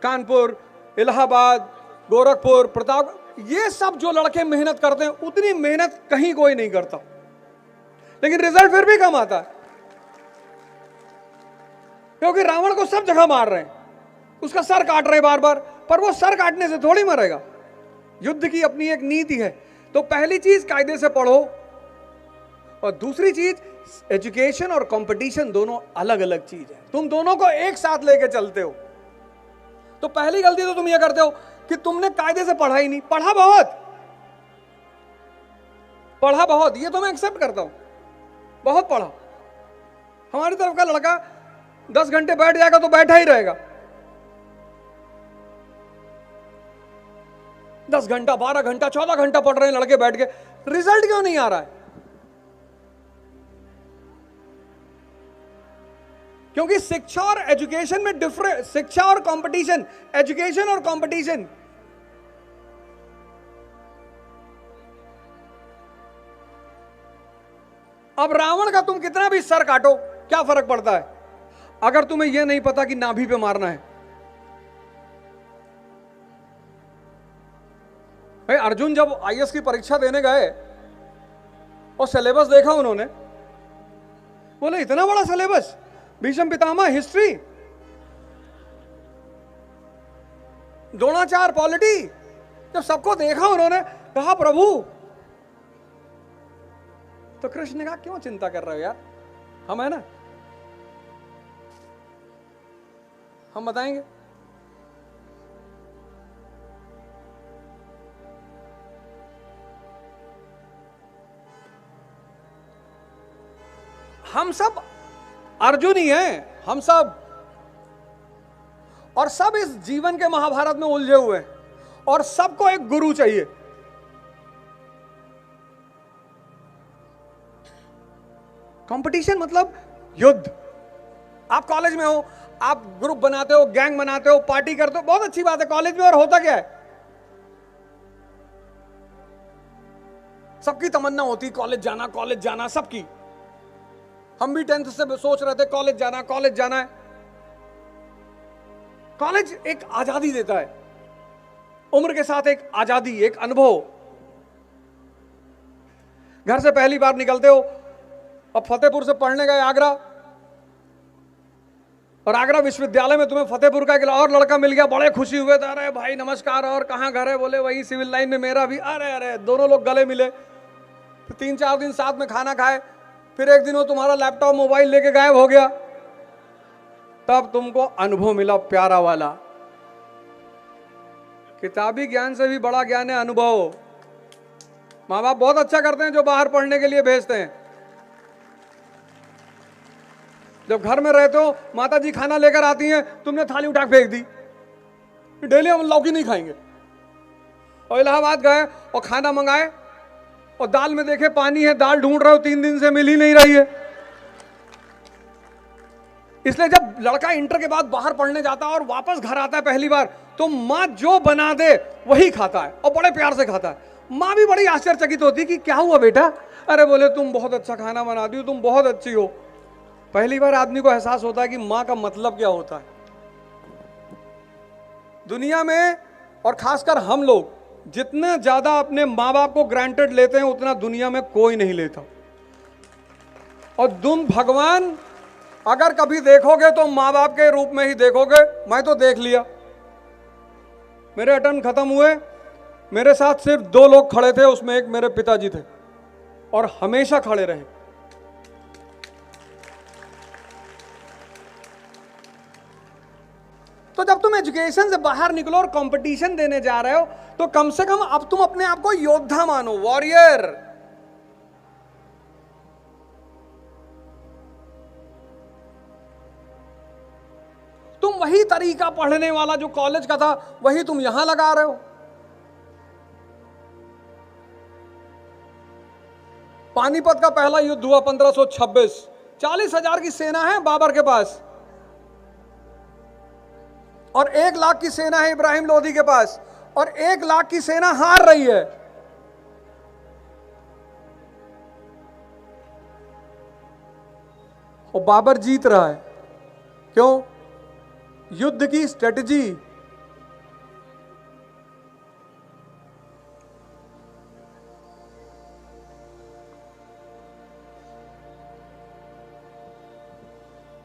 कानपुर, इलाहाबाद, गोरखपुर, प्रताप, ये सब जो लड़के मेहनत करते हैं उतनी मेहनत कहीं कोई नहीं करता, लेकिन रिजल्ट फिर भी कम आता है। क्योंकि रावण को सब जगह मार रहे हैं, उसका सर काट रहे हैं बार बार, पर वो सर काटने से थोड़ी मरेगा। युद्ध की अपनी एक नीति है। तो पहली चीज कायदे से पढ़ो, और दूसरी चीज एजुकेशन और कंपटीशन दोनों अलग अलग चीज है। तुम दोनों को एक साथ लेके चलते हो। तो पहली गलती तो तुम ये करते हो कि तुमने कायदे से पढ़ा ही नहीं। पढ़ा बहुत, ये तो मैं एक्सेप्ट करता हूं, बहुत पढ़ा। हमारी तरफ का लड़का 10 घंटे बैठ जाएगा तो बैठा ही रहेगा। 10 घंटा, 12 घंटा, 14 घंटा पढ़ रहे हैं लड़के बैठ के, रिजल्ट क्यों नहीं आ रहा है? क्योंकि शिक्षा और एजुकेशन में डिफरेंस, शिक्षा और कंपटीशन, एजुकेशन और कंपटीशन। अब रावण का तुम कितना भी सर काटो, क्या फर्क पड़ता है अगर तुम्हें यह नहीं पता कि नाभि पे मारना है। भाई अर्जुन जब आईएएस की परीक्षा देने गए और सिलेबस देखा उन्होंने, बोले इतना बड़ा syllabus, Bhishma Pitamah history, Dronacharya polity. जब सबको देखा उन्होंने कहा प्रभु, तो कृष्ण ने कहा क्यों चिंता कर रहे हो यार, हम है ना, हम बताएंगे। हम सब अर्जुन ही हैं, हम सब, और सब इस जीवन के महाभारत में उलझे हुए हैं, और सबको एक गुरु चाहिए। कंपटीशन मतलब युद्ध। आप कॉलेज में हो, आप ग्रुप बनाते हो, गैंग बनाते हो, पार्टी करते हो, बहुत अच्छी बात है कॉलेज में, और होता क्या है, सबकी तमन्ना होती कॉलेज जाना, सबकी। हम भी 10th से सोच रहे थे कॉलेज जाना है। कॉलेज एक आजादी देता है, उम्र के साथ एक आजादी, एक अनुभव। घर से पहली बार निकलते हो, अब फतेहपुर से पढ़ने गए आगरा, और आगरा विश्वविद्यालय में तुम्हें फतेहपुर का एक और लड़का मिल गया, बड़े खुशी हुए थे, अरे भाई नमस्कार, और कहाँ घर है? बोले वही सिविल लाइन में, मेरा भी। अरे अरे, दोनों लोग गले मिले, फिर 3-4 दिन साथ में खाना खाए, फिर एक दिन वो तुम्हारा लैपटॉप मोबाइल लेके गायब हो गया, तब तुमको अनुभव मिला प्यारा वाला। किताबी ज्ञान से भी बड़ा ज्ञान है अनुभव। माँ बाप बहुत अच्छा करते हैं जो बाहर पढ़ने के लिए भेजते हैं। जब घर में रहते हो, माता जी खाना लेकर आती हैं, तुमने थाली उठा के फेंक दी, डेली हम लौकी नहीं खाएंगे। और इलाहाबाद गए और खाना मंगाए और दाल में देखे पानी है, दाल ढूंढ रहे हो, 3 दिन से मिल ही नहीं रही है। इसलिए जब लड़का इंटर के बाद बाहर पढ़ने जाता है और वापस घर आता है पहली बार, तो माँ जो बना दे वही खाता है और बड़े प्यार से खाता है। माँ भी बड़ी आश्चर्यचकित होती कि क्या हुआ बेटा? अरे बोले तुम बहुत अच्छा खाना बनाती हो, तुम बहुत अच्छी हो। पहली बार आदमी को एहसास होता है कि माँ का मतलब क्या होता है दुनिया में। और खासकर हम लोग जितना ज्यादा अपने माँ बाप को ग्रांटेड लेते हैं, उतना दुनिया में कोई नहीं लेता। और तुम भगवान अगर कभी देखोगे तो माँ बाप के रूप में ही देखोगे। मैं तो देख लिया, मेरे अटेम्प्ट खत्म हुए, मेरे साथ सिर्फ 2 लोग खड़े थे, उसमें एक मेरे पिताजी थे और हमेशा खड़े रहे। तो जब तुम एजुकेशन से बाहर निकलो और कंपटीशन देने जा रहे हो, तो कम से कम अब तुम अपने आप को योद्धा मानो, वॉरियर। तुम वही तरीका पढ़ने वाला जो कॉलेज का था, वही तुम यहां लगा रहे हो। पानीपत का पहला युद्ध हुआ 1526, 40,000 की सेना है बाबर के पास और 1 लाख की सेना है इब्राहिम लोदी के पास, और 1 लाख की सेना हार रही है। और बाबर जीत रहा है। क्यों? युद्ध की स्ट्रेटजी।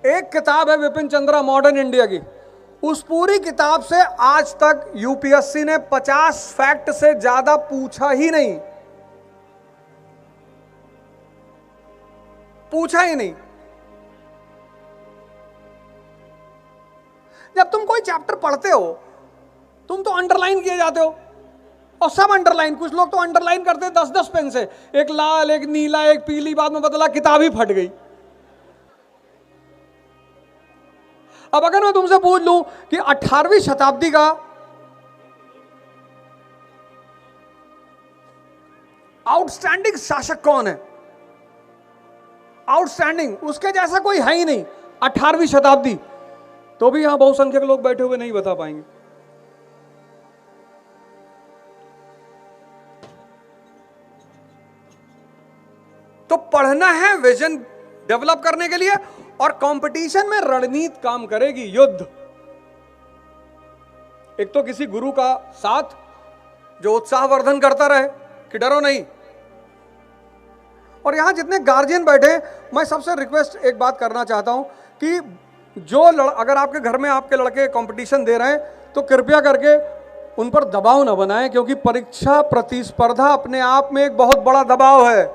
एक किताब है विपिन चंद्रा मॉडर्न इंडिया की, उस पूरी किताब से आज तक यूपीएससी ने 50 फैक्ट से ज्यादा पूछा ही नहीं, पूछा ही नहीं। जब तुम कोई चैप्टर पढ़ते हो, तुम तो अंडरलाइन किए जाते हो, और सब अंडरलाइन। कुछ लोग तो अंडरलाइन करते 10-10 पेन से, एक लाल, एक नीला, एक पीली, बाद में बदला किताब ही फट गई। अब अगर मैं तुमसे पूछ लूं कि 18वीं शताब्दी का आउटस्टैंडिंग शासक कौन है, आउटस्टैंडिंग, उसके जैसा कोई है ही नहीं 18वीं शताब्दी, तो भी यहां बहुसंख्यक लोग बैठे हुए नहीं बता पाएंगे। तो पढ़ना है विजन डेवलप करने के लिए, और कंपटीशन में रणनीति काम करेगी, युद्ध। एक तो किसी गुरु का साथ जो उत्साहवर्धन करता रहे कि डरो नहीं। और यहां जितने गार्जियन बैठे, मैं सबसे रिक्वेस्ट एक बात करना चाहता हूं कि अगर आपके घर में आपके लड़के कंपटीशन दे रहे हैं, तो कृपया करके उन पर दबाव ना बनाएं, क्योंकि परीक्षा प्रतिस्पर्धा अपने आप में एक बहुत बड़ा दबाव है।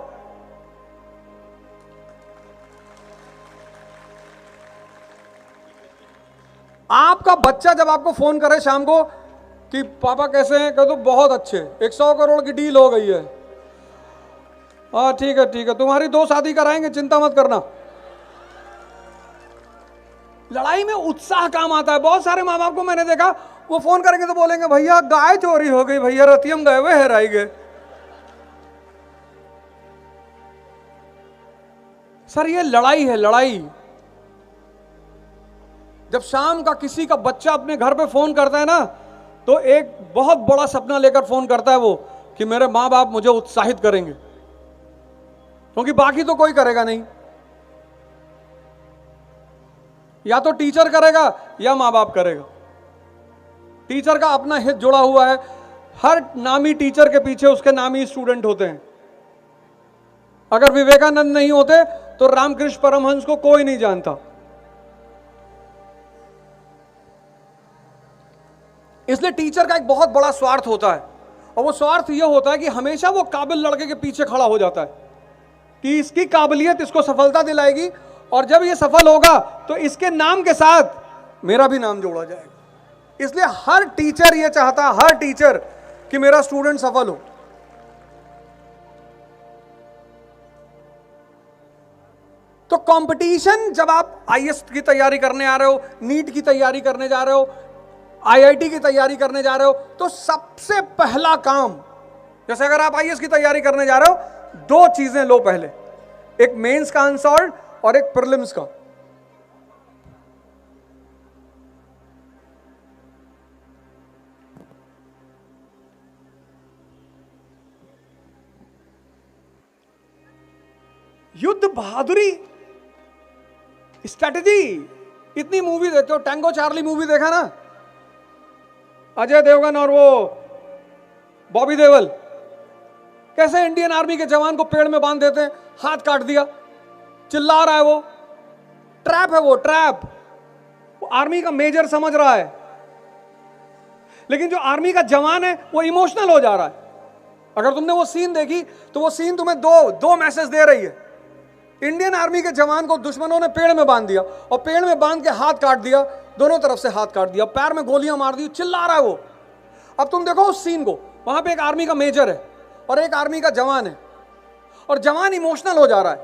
आपका बच्चा जब आपको फोन करे शाम को कि पापा कैसे हैं, कह दो बहुत अच्छे, 100 करोड़ की डील हो गई है। हाँ ठीक है, तुम्हारी 2 शादी कराएंगे, चिंता मत करना। लड़ाई में उत्साह काम आता है। बहुत सारे माँ बाप को मैंने देखा, वो फोन करेंगे तो बोलेंगे भैया गाय चोरी हो गई, भैया रतियम गए हुए हेराई गए। सर ये लड़ाई है, लड़ाई। जब शाम का किसी का बच्चा अपने घर पे फोन करता है ना, तो एक बहुत बड़ा सपना लेकर फोन करता है वो, कि मेरे माँ बाप मुझे उत्साहित करेंगे, क्योंकि बाकी तो कोई करेगा नहीं। या तो टीचर करेगा या माँ बाप करेगा। टीचर का अपना हित जुड़ा हुआ है, हर नामी टीचर के पीछे उसके नामी स्टूडेंट होते हैं। अगर विवेकानंद नहीं होते तो रामकृष्ण परमहंस को कोई नहीं जानता। इसलिए टीचर का एक बहुत बड़ा स्वार्थ होता है, और वो स्वार्थ ये होता है कि हमेशा वो काबिल लड़के के पीछे खड़ा हो जाता है कि इसकी काबिलियत इसको सफलता दिलाएगी, और जब ये सफल होगा तो इसके नाम के साथ मेरा भी नाम जोड़ा जाएगा। इसलिए हर टीचर ये चाहता है, हर टीचर, कि मेरा स्टूडेंट सफल हो। तो कंपटीशन, जब आप आईएएस की तैयारी करने आ रहे हो, नीट की तैयारी करने जा रहे हो, आईआईटी की तैयारी करने जा रहे हो, तो सबसे पहला काम, जैसे अगर आप आईएएस की तैयारी करने जा रहे हो, दो चीजें लो पहले, एक मेंस का अनसॉल्व और एक प्रीलिम्स का। युद्ध बहादुरी, स्ट्रेटेजी। इतनी मूवी देखते हो, टैंगो चार्ली मूवी देखा ना, अजय देवगन और वो बॉबी देओल कैसे इंडियन आर्मी के जवान को पेड़ में बांध देते हैं, हाथ काट दिया, चिल्ला रहा है, वो ट्रैप है, वो ट्रैप। वो आर्मी का मेजर समझ रहा है, लेकिन जो आर्मी का जवान है वो इमोशनल हो जा रहा है। अगर तुमने वो सीन देखी तो वो सीन तुम्हें दो मैसेज दे रही है। इंडियन आर्मी के जवान को दुश्मनों ने पेड़ में बांध दिया, और पेड़ में बांध के हाथ काट दिया, दोनों तरफ से हाथ काट दिया, पैर में गोलियां मार दी, चिल्ला रहा है वो। अब तुम देखो उस सीन को, वहां पे एक आर्मी का मेजर है और एक आर्मी का जवान है, और जवान इमोशनल हो जा रहा है,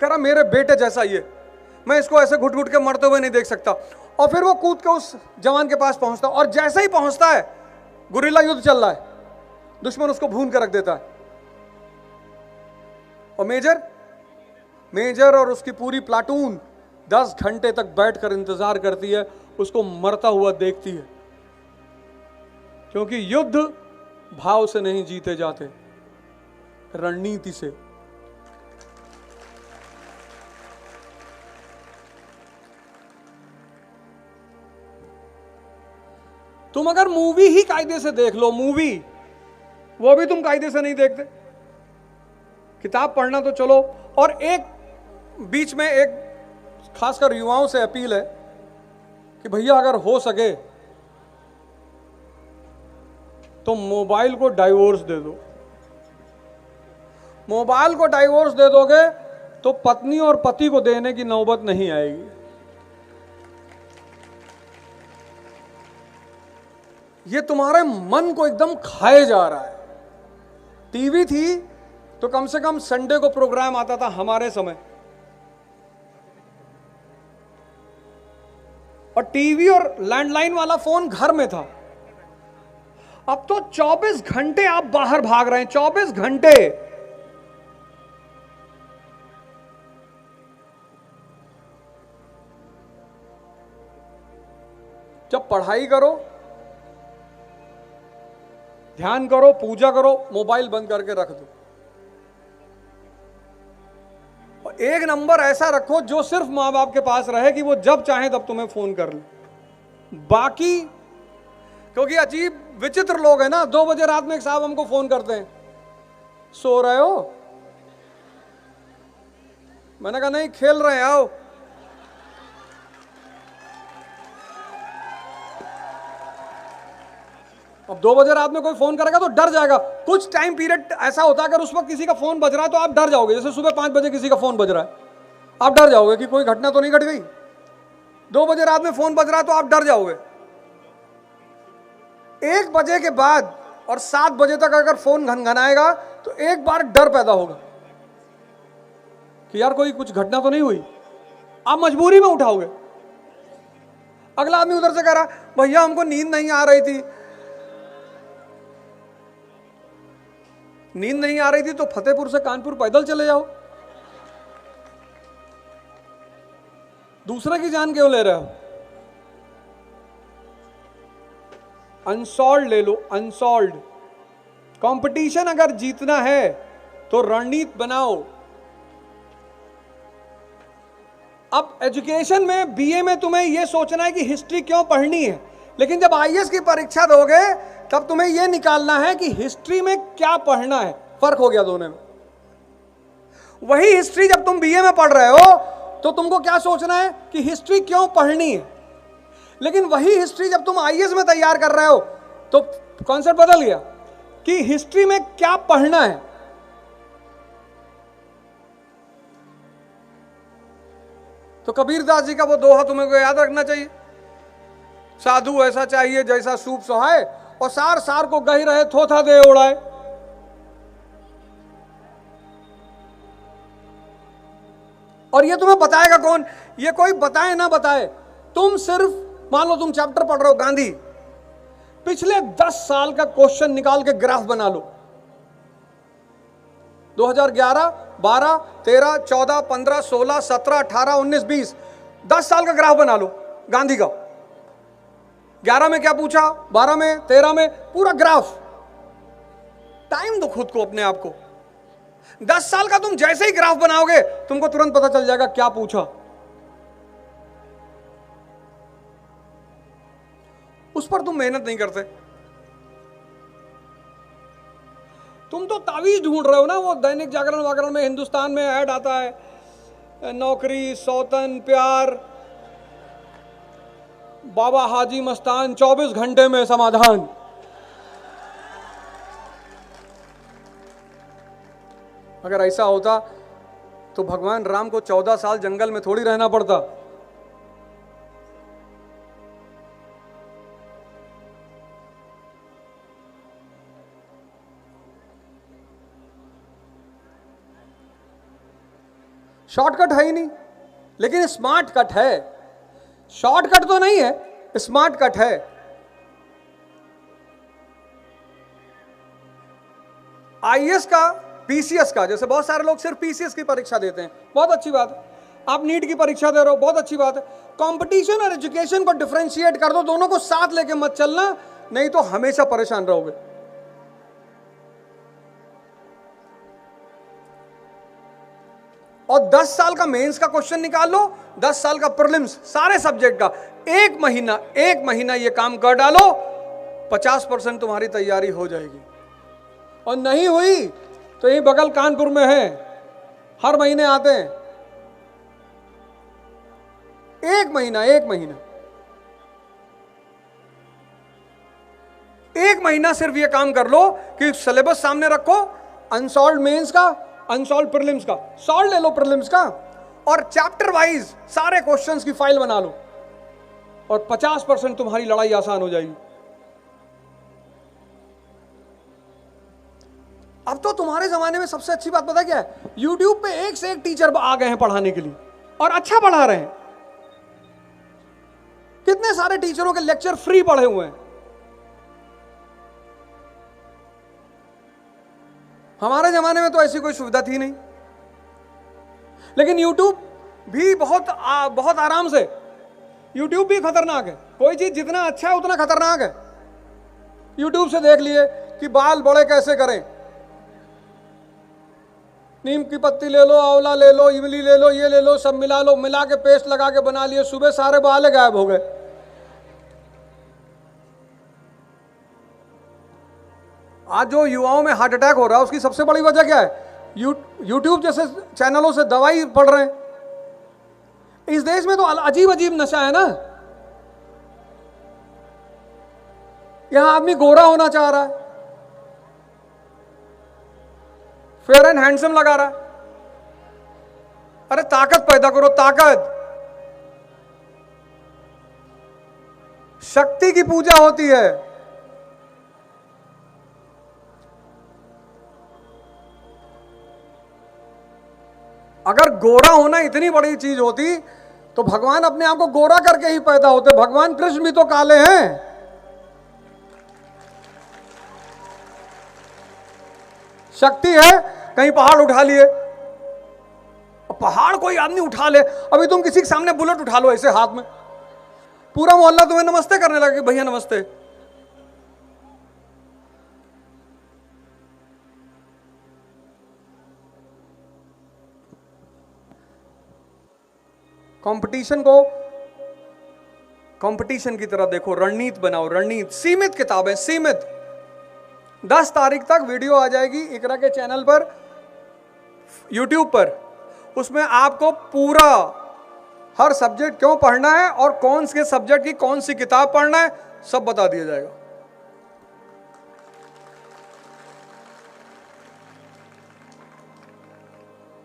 कह रहा मेरे बेटे जैसा ये, मैं इसको ऐसे घुट घुट के मरते हुए नहीं देख सकता। और फिर वो कूद के उस जवान के पास पहुंचता, और जैसे ही पहुंचता है, गुरिल्ला युद्ध चल रहा है, दुश्मन उसको भून कर रख देता है, और मेजर और उसकी पूरी प्लाटून 10 घंटे तक बैठकर इंतजार करती है, उसको मरता हुआ देखती है, क्योंकि युद्ध भाव से नहीं जीते जाते, रणनीति से। तुम अगर मूवी ही कायदे से देख लो, मूवी, वो भी तुम कायदे से नहीं देखते। किताब पढ़ना तो चलो, और एक बीच में एक खासकर युवाओं से अपील है कि भैया अगर हो सके तो मोबाइल को डाइवोर्स दे दो। मोबाइल को डाइवोर्स दे दोगे तो पत्नी और पति को देने की नौबत नहीं आएगी। ये तुम्हारे मन को एकदम खाए जा रहा है। टीवी थी तो कम से कम संडे को प्रोग्राम आता था हमारे समय, और टीवी और लैंडलाइन वाला फोन घर में था। अब तो 24 घंटे आप बाहर भाग रहे हैं, 24 घंटे। जब पढ़ाई करो, ध्यान करो, पूजा करो, मोबाइल बंद करके रख दो। और एक नंबर ऐसा रखो जो सिर्फ मां बाप के पास रहे, कि वो जब चाहे तब तुम्हें फोन कर ले। बाकी, क्योंकि अजीब विचित्र लोग हैं ना, 2 बजे रात में एक साहब हमको फोन करते हैं, सो रहे हो? मैंने कहा नहीं, खेल रहे हैं, आओ। अब 2 बजे रात में कोई फोन करेगा तो डर जाएगा। कुछ टाइम पीरियड ऐसा होता है, अगर उस वक्त किसी का फोन बज रहा है तो आप डर जाओगे। जैसे सुबह 5 बजे किसी का फोन बज रहा है, आप डर जाओगे कि कोई घटना तो नहीं घट गई। 2 बजे रात में फोन बज रहा है तो आप डर जाओगे। 1 बजे के बाद और 7 बजे तक अगर फोन घनघनाएगा तो एक बार डर पैदा होगा कि यार कोई कुछ घटना तो नहीं हुई। आप मजबूरी में उठाओगे। अगला आदमी उधर से कह रहा, भैया हमको नींद नहीं आ रही थी। नींद नहीं आ रही थी तो फतेहपुर से कानपुर पैदल चले जाओ। दूसरे की जान क्यों ले रहे हो? अनसॉल्व ले लो, अनसॉल्व। कंपटीशन अगर जीतना है तो रणनीति बनाओ। अब एजुकेशन में, बीए में तुम्हें यह सोचना है कि हिस्ट्री क्यों पढ़नी है, लेकिन जब आईएएस की परीक्षा दोगे तब तुम्हें यह निकालना है कि हिस्ट्री में क्या पढ़ना है। फर्क हो गया दोनों में। वही हिस्ट्री जब तुम बीए में पढ़ रहे हो तो तुमको क्या सोचना है कि हिस्ट्री क्यों पढ़नी है, लेकिन वही हिस्ट्री जब तुम आईएएस में तैयार कर रहे हो तो कॉन्सेप्ट बदल गया कि हिस्ट्री में क्या पढ़ना है। तो कबीरदास जी का वो दोहा तुम्हें को याद रखना चाहिए, साधु ऐसा चाहिए जैसा सूप सुहाए और सार सार को गही रहे थोथा दे उड़ाए। और ये तुम्हें बताएगा कौन? ये कोई बताए ना बताए, तुम सिर्फ मान लो तुम चैप्टर पढ़ रहे हो गांधी, पिछले 10 साल का क्वेश्चन निकाल के ग्राफ बना लो। 2011, 12, 13, 14, 15, 16, 17, 18, 19, 20, 10 साल का ग्राफ बना लो गांधी का। 11 में क्या पूछा, 12 में, 13 में, पूरा ग्राफ। टाइम दो खुद को, अपने आप को। 10 साल का तुम जैसे ही ग्राफ बनाओगे तुमको तुरंत पता चल जाएगा क्या पूछा। उस पर तुम मेहनत नहीं करते। तुम तो तावीज ढूंढ रहे हो ना, वो दैनिक जागरण वागरण में, हिंदुस्तान में ऐड आता है, नौकरी, सौतन, प्यार, बाबा हाजी मस्तान, 24 घंटे में समाधान। अगर ऐसा होता तो भगवान राम को 14 साल जंगल में थोड़ी रहना पड़ता। शॉर्टकट है ही नहीं, लेकिन स्मार्ट कट है। शॉर्टकट तो नहीं है, स्मार्ट कट है। आईएएस का, पीसीएस का, जैसे बहुत सारे लोग सिर्फ पीसीएस की परीक्षा देते हैं, बहुत अच्छी बात है। आप नीट की परीक्षा दे रहे हो, बहुत अच्छी बात है। कंपटीशन और एजुकेशन को डिफरेंशिएट कर दो, दोनों को साथ लेके मत चलना, नहीं तो हमेशा परेशान रहोगे। और 10 साल का मेंस का क्वेश्चन निकाल लो, 10 साल का प्रीलिम्स, सारे सब्जेक्ट का, एक महीना ये काम कर डालो, 50% तुम्हारी तैयारी हो जाएगी। और नहीं हुई तो यही बगल कानपुर में है, हर महीने आते हैं। एक महीना सिर्फ ये काम कर लो कि सिलेबस सामने रखो, अनसॉल्व्ड मेंस का, अनसॉल्व प्रीलिम्स का, सॉल्व ले लो प्रीलिम्स का, और चैप्टर वाइज सारे क्वेश्चंस की फाइल बना लो, और 50% तुम्हारी लड़ाई आसान हो जाएगी। अब तो तुम्हारे जमाने में सबसे अच्छी बात पता क्या है? YouTube पे एक से एक टीचर आ गए हैं पढ़ाने के लिए, और अच्छा पढ़ा रहे हैं। कितने सारे टीचरों के लेक्चर फ्री पढ़े हुए हैं। हमारे जमाने में तो ऐसी कोई सुविधा थी नहीं, लेकिन YouTube भी बहुत आराम से। YouTube भी खतरनाक है, कोई चीज जितना अच्छा है उतना खतरनाक है। YouTube से देख लिए कि बाल बड़े कैसे करें, नीम की पत्ती ले लो, आंवला ले लो, इमली ले लो, ये ले लो, सब मिला लो, मिला के पेस्ट लगा के बना लिए, सुबह सारे बाल गायब हो गए। आज जो युवाओं में हार्ट अटैक हो रहा है उसकी सबसे बड़ी वजह क्या है? यूट्यूब जैसे चैनलों से दवाई पढ़ रहे हैं। इस देश में तो अजीब अजीब नशा है ना। यहां आदमी गोरा होना चाह रहा है, फेयर एंड हैंडसम लगा रहा है। अरे ताकत पैदा करो, ताकत। शक्ति की पूजा होती है। अगर गोरा होना इतनी बड़ी चीज होती तो भगवान अपने आप को गोरा करके ही पैदा होते। भगवान कृष्ण भी तो काले हैं। शक्ति है, कहीं पहाड़ उठा लिए, पहाड़ कोई आदमी उठा ले। अभी तुम किसी के सामने बुलेट उठा लो ऐसे हाथ में, पूरा मोहल्ला तुम्हें नमस्ते करने लगे, भैया नमस्ते। कंपटीशन को कंपटीशन की तरह देखो, रणनीति बनाओ, रणनीति। सीमित किताबें, सीमित। 10 तारीख तक वीडियो आ जाएगी इकरा के चैनल पर, यूट्यूब पर। उसमें आपको पूरा हर सब्जेक्ट क्यों पढ़ना है और कौन से सब्जेक्ट की कौन सी किताब पढ़ना है, सब बता दिया जाएगा।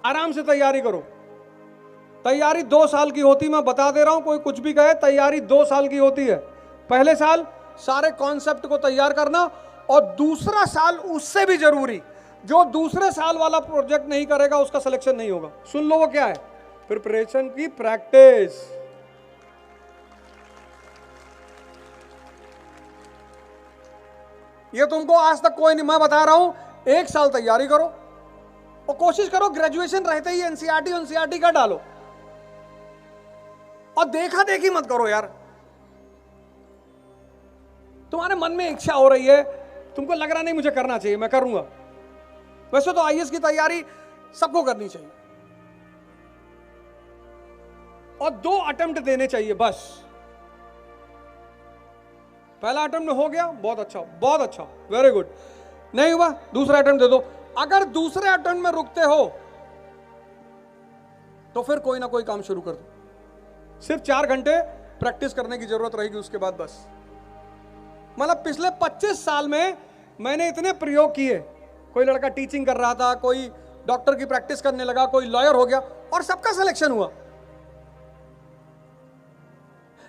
आराम से तैयारी करो। तैयारी 2 साल की होती, मैं बता दे रहा हूं, कोई कुछ भी कहे, तैयारी 2 साल की होती है। पहले साल सारे कॉन्सेप्ट को तैयार करना, और दूसरा साल उससे भी जरूरी, जो दूसरे साल वाला प्रोजेक्ट नहीं करेगा उसका सिलेक्शन नहीं होगा। सुन लो वो क्या है, प्रिपरेशन की प्रैक्टिस। ये तुमको आज तक कोई नहीं, मैं बता रहा हूं, 1 साल तैयारी करो और कोशिश करो ग्रेजुएशन रहते ही एनसीईआरटी का डालो, और देखा देखी मत करो यार। तुम्हारे मन में इच्छा हो रही है, तुमको लग रहा नहीं मुझे करना चाहिए, मैं करूंगा। वैसे तो आईएएस की तैयारी सबको करनी चाहिए, और 2 अटेम्प्ट देने चाहिए बस। पहला अटेम्प्ट हो गया, बहुत अच्छा, बहुत अच्छा, वेरी गुड। नहीं हुआ, दूसरा अटेम्प्ट दे दो। अगर दूसरे अटेम्प्ट में रुकते हो तो फिर कोई ना कोई काम शुरू कर दो। सिर्फ 4 घंटे प्रैक्टिस करने की जरूरत रहेगी, उसके बाद बस। मतलब पिछले 25 साल में मैंने इतने प्रयोग किए। कोई लड़का टीचिंग कर रहा था, कोई डॉक्टर की प्रैक्टिस करने लगा, कोई लॉयर हो गया, और सबका सिलेक्शन हुआ।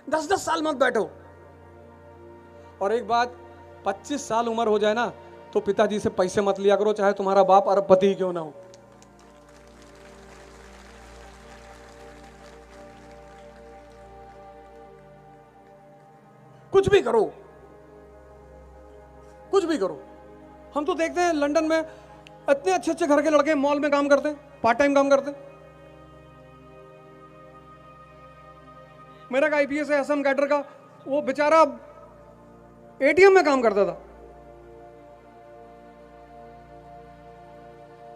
10-10 साल मत बैठो। और एक बात, 25 साल उम्र हो जाए ना तो पिताजी से पैसे मत लिया करो, चाहे तुम्हारा बाप अरबपति ही क्यों ना हो। कुछ भी करो, कुछ भी करो। हम तो देखते हैं लंदन में इतने अच्छे अच्छे घर के लड़के मॉल में काम करते हैं, पार्ट टाइम काम करते हैं। मेरा एक आईपीएस है असम कैडर का, वो बेचारा एटीएम में काम करता था,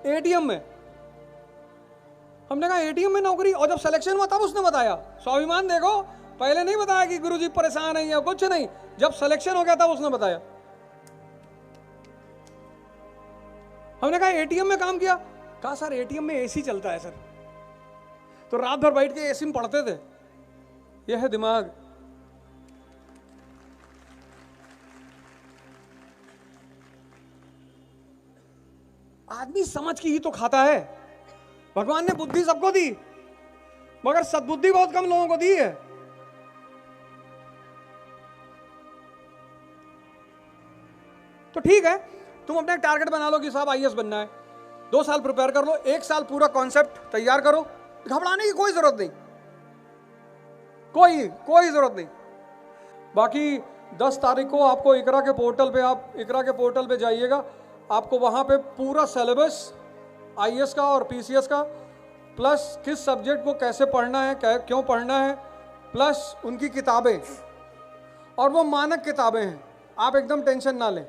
एटीएम में। हमने कहा एटीएम में नौकरी, और जब सिलेक्शन हुआ तब उसने बताया। स्वाभिमान देखो, पहले नहीं बताया कि गुरुजी परेशान है या कुछ नहीं, जब सिलेक्शन हो गया तब उसने बताया। हमने कहा एटीएम में काम किया, कहा सर एटीएम में एसी चलता है सर। तो रात भर बैठ के एसी में पढ़ते थे। यह है दिमाग। आदमी समझ की ही तो खाता है। भगवान ने बुद्धि सबको दी, मगर सद्बुद्धि बहुत कम लोगों को दी है। तो ठीक है, तुम अपना एक टारगेट बना लो कि साहब आईएएस बनना है। 2 साल प्रिपेयर कर लो, 1 साल पूरा कॉन्सेप्ट तैयार करो। घबराने की कोई जरूरत नहीं, कोई जरूरत नहीं। बाकी 10 तारीख को आपको इकरा के पोर्टल पे, आप इकरा के पोर्टल पे जाइएगा, आपको वहां पे पूरा सिलेबस आईएएस का और पीसीएस का, प्लस किस सब्जेक्ट को कैसे पढ़ना है, क्यों पढ़ना है, प्लस उनकी किताबें, और वो मानक किताबें हैं। आप एकदम टेंशन ना लें।